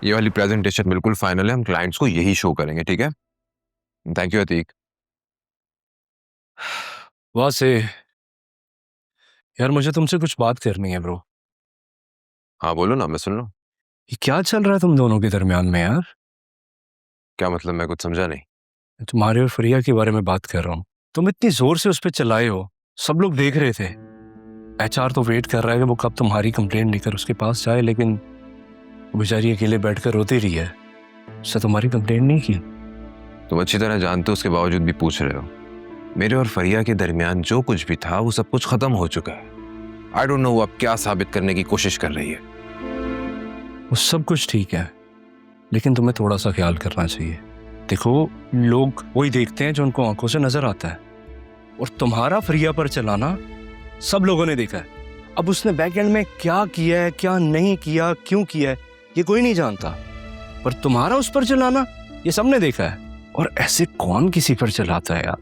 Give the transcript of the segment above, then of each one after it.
ये वाली प्रेजेंटेशन बिल्कुल फाइनल है, हम क्लाइंट्स को यही शो करेंगे, ठीक है? Thank you Atiq. वाह से यार, मुझे तुमसे कुछ बात करनी है ब्रो। हाँ बोलो ना, मैं सुन लूँ। ये क्या चल रहा है तुम दोनों के दरमियान में यार? क्या मतलब? मैं कुछ समझा नहीं। तुम्हारे और फरिया के बारे में बात कर रहा हूँ। तुम इतनी जोर से उस पर चिल्लाए हो, सब लोग देख रहे थे। एचआर तो वेट कर रहा है कि वो कब तुम्हारी कंप्लेंट लेकर उसके पास जाए, लेकिन वो बेचारी अकेले बैठकर रोती रही है। उससे तुम्हारी कंप्लेंट नहीं की। तुम अच्छी तरह जानते हो, उसके बावजूद भी पूछ रहे हो। मेरे और फरिया के दरमियान जो कुछ भी था वो सब कुछ खत्म हो चुका है। आई डोंट नो वो अब क्या साबित करने की कोशिश कर रही है। वो सब कुछ ठीक है, लेकिन तुम्हें थोड़ा सा ख्याल करना चाहिए। देखो, लोग वही देखते हैं जो उनको आंखों से नजर आता है, और तुम्हारा फरिया पर चलाना सब लोगों ने देखा है। अब उसने बैक एंड में क्या किया है, क्या नहीं किया, क्यों किया है, ये कोई नहीं जानता, पर तुम्हारा उस पर चलाना ये सबने देखा है। और ऐसे कौन किसी पर चलाता है यार?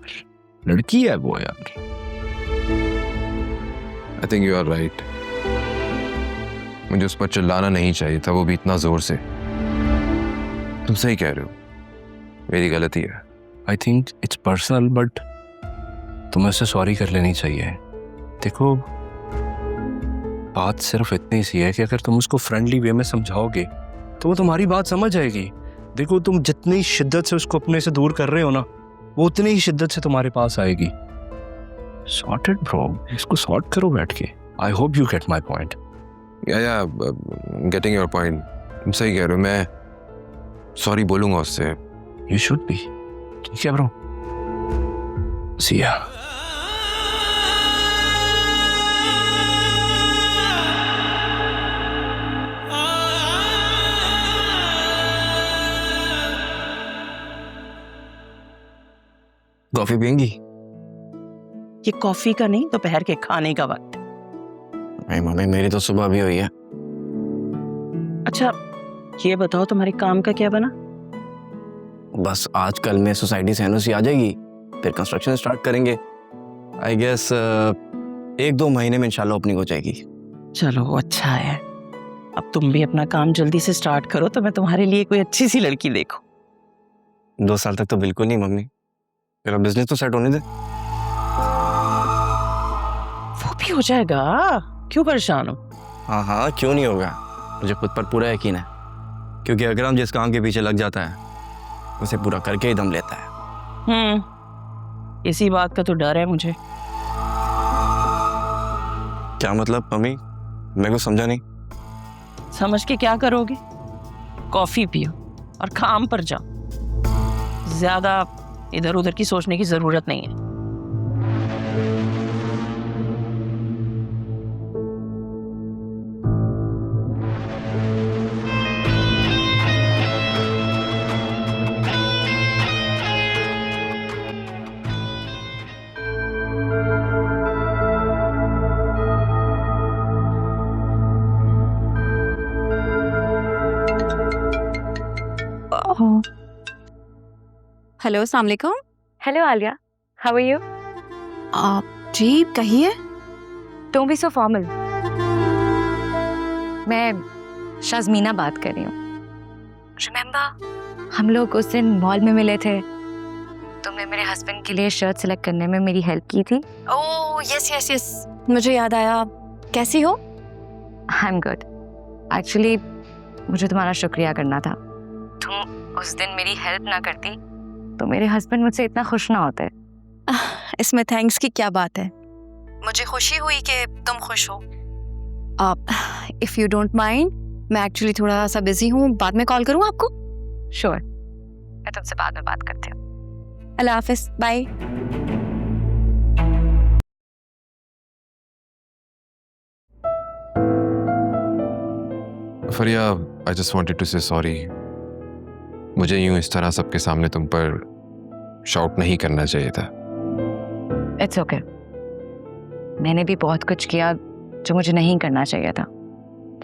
लड़की है वो यार। I think you are right. मुझे उस पर चिल्लाना नहीं चाहिए था, वो भी इतना जोर से। तुम सही कह रहे हो, मेरी गलती है। I think it's personal, but तुम्हें उससे सॉरी कर लेनी चाहिए। देखो, बात सिर्फ इतनी सी है कि अगर तुम उसको फ्रेंडली वे में समझाओगे तो वो तुम्हारी बात समझ आएगी। देखो, तुम जितनी शिद्दत से उसको अपने से दूर कर रहे हो ना, वो उतनी ही शिद्दत से तुम्हारे पास आएगी। सॉर्ट इट ब्रो, इसको सॉर्ट करो बैठ के। I hope you get my point. या गेटिंग योर पॉइंट। तुम सही कह रहे हो, मैं सॉरी बोलूंगा उससे। You should be. ठीक है ब्रो, सी या। कॉफी पियेंगी? ये कॉफी का नहीं, दोपहर के खाने का वक्त। नहीं मम्मी, मेरी तो सुबह भी हुई है। अच्छा, ये बताओ तुम्हारे काम का क्या बना? बस आज कल में सोसाइटी से एनओसी आ जाएगी, फिर कंस्ट्रक्शन स्टार्ट करेंगे। आई गेस 1-2 महीने में इंशाल्लाह ओपनिंग हो जाएगी। चलो अच्छा है। अब तुम भी अपना काम जल्दी से स्टार्ट करो तो मैं तुम्हारे लिए कोई अच्छी सी लड़की देखूं। 2 साल तक तो बिल्कुल नहीं मम्मी, मेरा बिजनेस तो सेट होने दे। वो भी हो जाएगा, क्यों परेशान हो? हाँ, क्यों नहीं होगा, मुझे खुद पर पूरा यकीन है। क्योंकि अगर हम जिस काम के पीछे लग जाता है उसे पूरा करके ही दम लेता है। इसी बात का तो डर है मुझे। क्या मतलब मम्मी? मैं कुछ समझा नहीं। समझ के क्या करोगे? कॉफी पियो और काम पर जाओ। ज्यादा इधर उधर की सोचने की जरूरत नहीं है। हेलो, अस्सलाम वालेकुम। Hello Aliya, how are you? जी कहिए। Don't be so formal. मैं शाज़मीना बात कर रही हूँ। रिमेंबर हम लोग उस दिन मॉल में मिले थे, तुमने मेरे हस्बैंड के लिए शर्ट सेलेक्ट करने में मेरी हेल्प की थी। ओह यस यस यस, मुझे याद आया। कैसी हो? I am good. एक्चुअली मुझे तुम्हारा शुक्रिया करना था। तुम उस दिन मेरी हेल्प ना करती तो मेरे हस्बैंड मुझसे इतना खुश ना होते। इसमें थैंक्स की क्या बात है? मुझे खुशी हुई कि तुम खुश हो। इफ़ यू डोंट माइंड, मैं एक्चुअली थोड़ा सा बिजी हूँ, बाद में कॉल करूँ आपको? श्योर, मैं तुमसे बाद में बात करती हूँ। अल्लाह हाफिज, bye. Fariya, I just wanted to say sorry. मुझे यूं इस तरह सबके सामने तुम पर शाउट नहीं करना चाहिए था। It's okay. मैंने भी बहुत कुछ किया जो मुझे नहीं करना चाहिए था,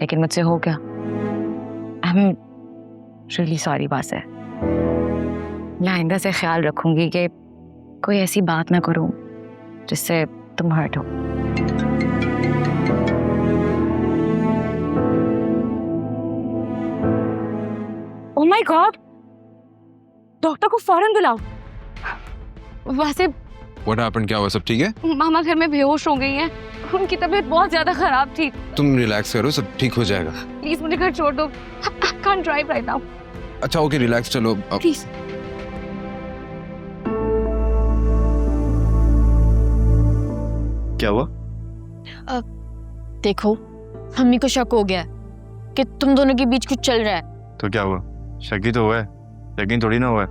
लेकिन मुझसे हो गया। आई एम रियली सॉरी बासे। मैं आइंदा से ख्याल रखूंगी कि कोई ऐसी बात ना करूं जिससे तुम हर्ट हो। माय गॉड, डॉक्टर को फौरन बुलाओ। वैसे व्हाट हैपेंड, क्या हुआ, सब ठीक है? मामा घर में बेहोश हो गई हैं, उनकी तबीयत बहुत ज्यादा खराब थी। तुम रिलैक्स करो, सब ठीक हो जाएगा। प्लीज मुझे घर छोड़ दो, I can't drive right now. अच्छा ओके, रिलैक्स, चलो प्लीज। क्या हुआ? देखो, मम्मी को शक हो गया है कि तुम दोनों के बीच कुछ चल रहा है। तो क्या हुआ? शक ही तो हुआ है, यकीन थोड़ी ना हुआ है।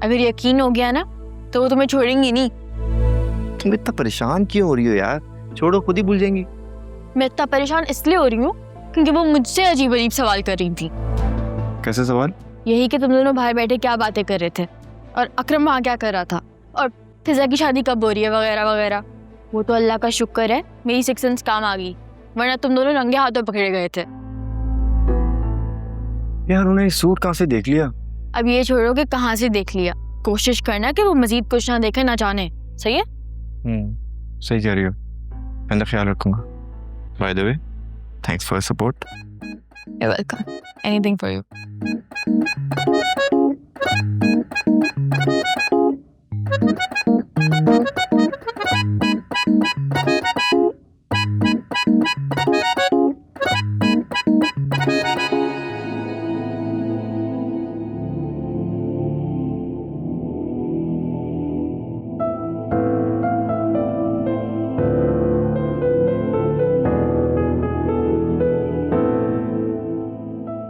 अगर यकीन हो गया ना तो वो तुम्हें छोड़ेंगी नहीं। तुम इतना परेशान क्यों हो रही हो यार? छोड़ो, खुद ही भूल जाएंगी। मैं इतना परेशान इसलिए हो रही हूँ क्योंकि वो मुझसे अजीब अजीब सवाल कर रही थी। कैसे सवाल? यही कि तुम दोनों भाई बैठे क्या बातें कर रहे थे और अकरम वहाँ क्या कर रहा था और फिजा की शादी कब हो रही है वगैरह वगैरह। वो तो अल्लाह का शुक्र है मेरी सिक्स सेंस काम आ गई, वरना तुम दोनों रंगे हाथों पकड़े गए थे। यार उन्हें सूट कहाँ से देख लिया? अब ये छोड़ो कि कहाँ से देख लिया, कोशिश करना कि वो मजीद कुछ ना देखे ना जाने। सही है? सही कह रही हो, मैं ख्याल रखूंगा। By the way, thanks for support. You're welcome. Anything for you.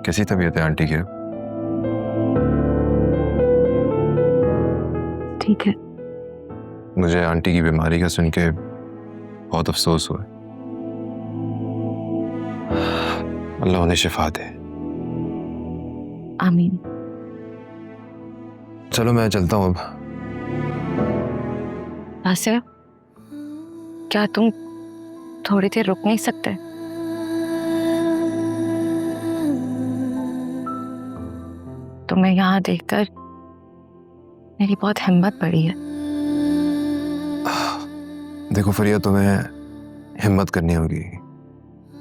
कैसी तबीयत है आंटी की? ठीक है। मुझे आंटी की बीमारी का सुन के बहुत अफसोस हुआ। अल्लाह उन्हें शिफा दे। आमीन। चलो मैं चलता हूँ अब। आसिया, क्या तुम थोड़ी देर रुक नहीं सकते? तुम्हें यहाँ देखकर मेरी बहुत हिम्मत बढ़ी है। देखो फरिया, तुम्हें हिम्मत करनी होगी,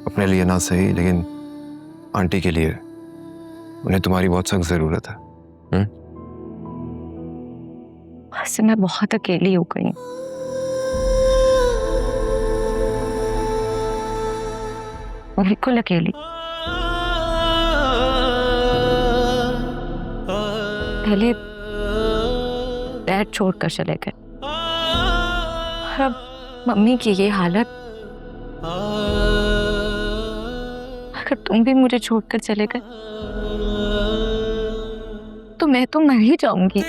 अपने लिए ना सही लेकिन आंटी के लिए। उन्हें तुम्हारी बहुत सख्त जरूरत है। वैसे मैं बहुत अकेली हो गई, बिल्कुल अकेली। पहले डैड छोड़कर चले गए और अब मम्मी की ये हालत। अगर तुम भी मुझे छोड़कर चले गए तो मैं तो मर ही जाऊंगी।